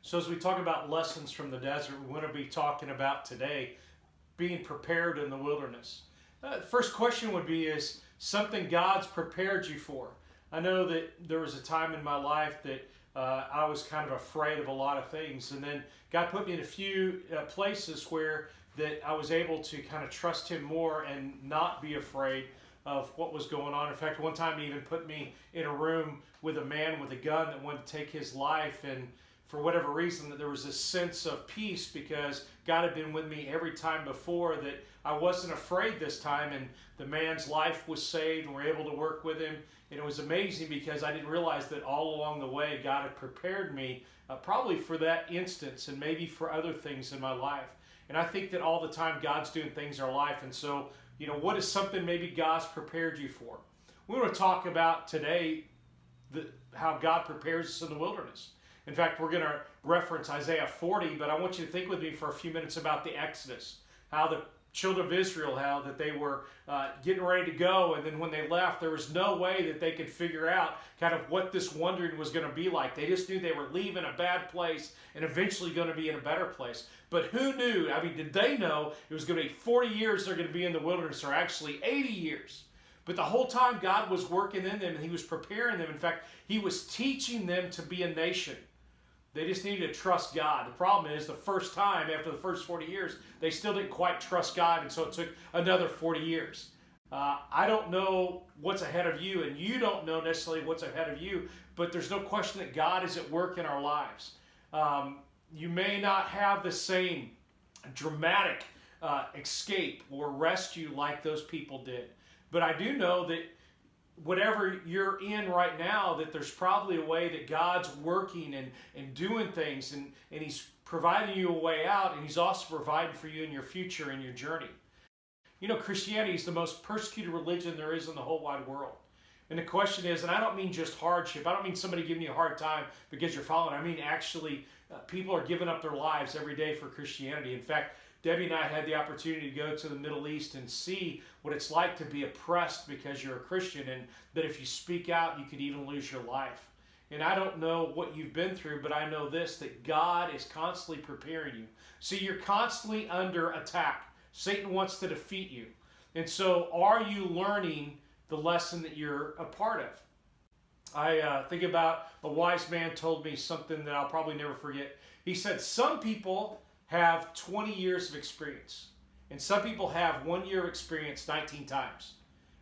So as we talk about lessons from the desert, we want to be talking about today being prepared in the wilderness. First question would be, is something God's prepared you for? I know that there was a time in my life that I was kind of afraid of a lot of things, and then God put me in a few places where that I was able to kind of trust Him more and not be afraid of what was going on. In fact, one time He even put me in a room with a man with a gun that wanted to take his life, and for whatever reason, that there was this sense of peace because God had been with me every time before, that I wasn't afraid this time, and the man's life was saved, and we're able to work with him. And it was amazing because I didn't realize that all along the way God had prepared me probably for that instance and maybe for other things in my life. And I think that all the time God's doing things in our life. And so, what is something maybe God's prepared you for? We want to talk about today how God prepares us in the wilderness. In fact, we're going to reference Isaiah 40, but I want you to think with me for a few minutes about the Exodus, how the children of Israel, how that they were getting ready to go, and then when they left, there was no way that they could figure out kind of what this wandering was going to be like. They just knew they were leaving a bad place and eventually going to be in a better place. But who knew? I mean, did they know it was going to be 40 years they're going to be in the wilderness, or actually 80 years? But the whole time God was working in them and He was preparing them. In fact, He was teaching them to be a nation. They just needed to trust God. The problem is the first time, after the first 40 years, they still didn't quite trust God, and so it took another 40 years. I don't know what's ahead of you, and you don't know necessarily what's ahead of you, but there's no question that God is at work in our lives. You may not have the same dramatic escape or rescue like those people did, but I do know that whatever you're in right now, that there's probably a way that God's working and doing things, and He's providing you a way out, and He's also providing for you in your future and your journey. Christianity is the most persecuted religion there is in the whole wide world. And the question is, and I don't mean just hardship, I don't mean somebody giving you a hard time because you're following, I mean actually people are giving up their lives every day for Christianity. In fact, Debbie and I had the opportunity to go to the Middle East and see what it's like to be oppressed because you're a Christian, and that if you speak out, you could even lose your life. And I don't know what you've been through, but I know this, that God is constantly preparing you. See, you're constantly under attack. Satan wants to defeat you. And so are you learning the lesson that you're a part of? I think about a wise man told me something that I'll probably never forget. He said, some people have 20 years of experience, and some people have 1 year of experience 19 times.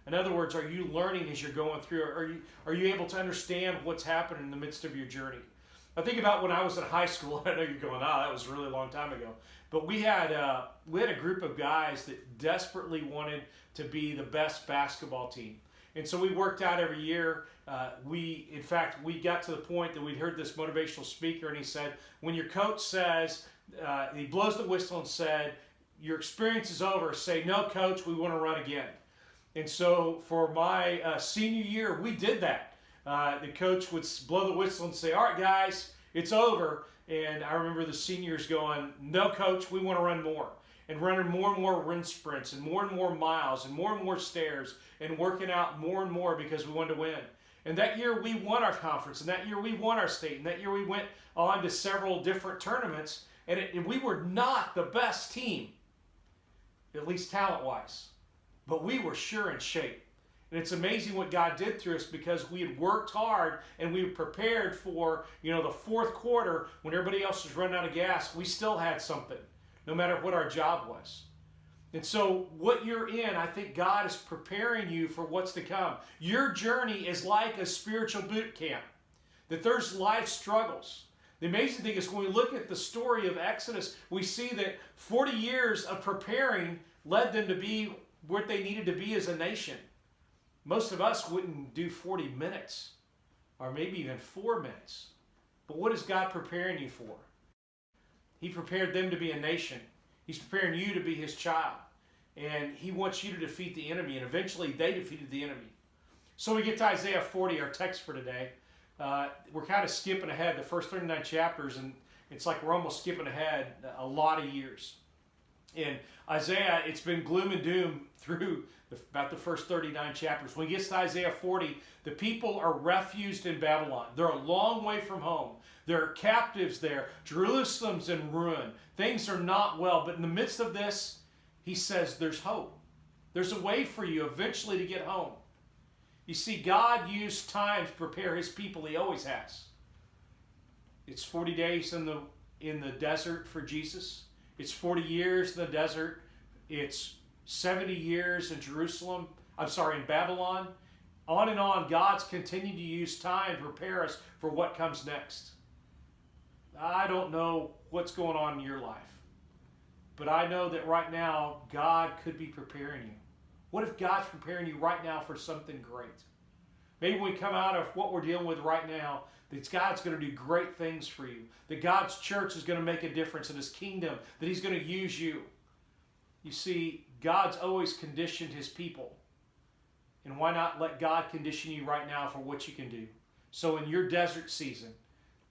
In other words, are you learning as you're going through? Are you able to understand what's happening in the midst of your journey? I think about when I was in high school. I know you're going, that was a really long time ago. But we had a group of guys that desperately wanted to be the best basketball team. And so we worked out every year. We got to the point that we'd heard this motivational speaker, and he said, when your coach says, he blows the whistle and said, your experience is over, say, no, coach, we want to run again. And so for my senior year, we did that. The coach would blow the whistle and say, all right, guys, it's over. And I remember the seniors going, no, coach, we want to run more. And running more and more run sprints and more miles and more stairs and working out more and more because we wanted to win. And that year we won our conference, and that year we won our state, and that year we went on to several different tournaments, and we were not the best team, at least talent-wise, but we were sure in shape. And it's amazing what God did through us because we had worked hard and we were prepared for, the fourth quarter when everybody else was running out of gas. We still had something, no matter what our job was. And so what you're in, I think God is preparing you for what's to come. Your journey is like a spiritual boot camp, that there's life struggles. The amazing thing is when we look at the story of Exodus, we see that 40 years of preparing led them to be what they needed to be as a nation. Most of us wouldn't do 40 minutes or maybe even 4 minutes. But what is God preparing you for? He prepared them to be a nation. He's preparing you to be His child. And He wants you to defeat the enemy. And eventually they defeated the enemy. So we get to Isaiah 40, our text for today. We're kind of skipping ahead the first 39 chapters. And it's like we're almost skipping ahead a lot of years. In Isaiah, it's been gloom and doom through about the first 39 chapters. When he gets to Isaiah 40, the people are refuged in Babylon. They're a long way from home. There are captives there. Jerusalem's in ruin. Things are not well. But in the midst of this, he says there's hope. There's a way for you eventually to get home. You see, God used time to prepare his people. He always has. It's 40 days in the desert for Jesus. It's 40 years in the desert. It's 70 years in Jerusalem. In Babylon. On and on, God's continued to use time to prepare us for what comes next. I don't know what's going on in your life, but I know that right now, God could be preparing you. What if God's preparing you right now for something great? Maybe when we come out of what we're dealing with right now, that God's going to do great things for you. That God's church is going to make a difference in his kingdom. That he's going to use you. You see, God's always conditioned his people. And why not let God condition you right now for what you can do? So in your desert season,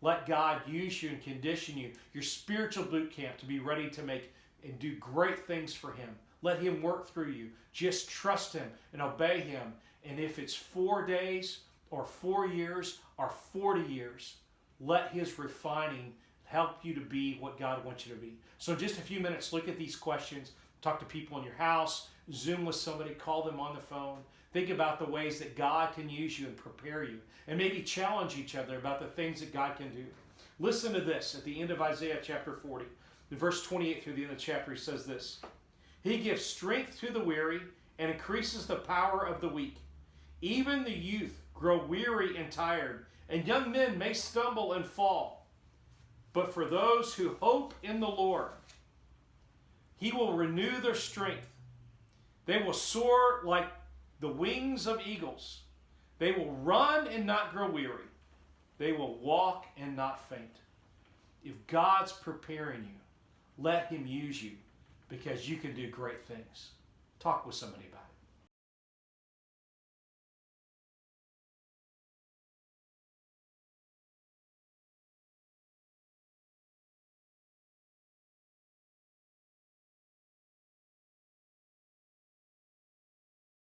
let God use you and condition you, your spiritual boot camp, to be ready to make and do great things for him. Let him work through you. Just trust him and obey him. And if it's 4 days or 4 years or 40 years, let his refining help you to be what God wants you to be. So in just a few minutes, look at these questions. Talk to people in your house. Zoom with somebody. Call them on the phone. Think about the ways that God can use you and prepare you. And maybe challenge each other about the things that God can do. Listen to this at the end of Isaiah chapter 40. In verse 28 through the end of the chapter, he says this. He gives strength to the weary and increases the power of the weak. Even the youth grow weary and tired, and young men may stumble and fall. But for those who hope in the Lord, he will renew their strength. They will soar like the wings of eagles. They will run and not grow weary. They will walk and not faint. If God's preparing you, let him use you, because you can do great things. Talk with somebody about it.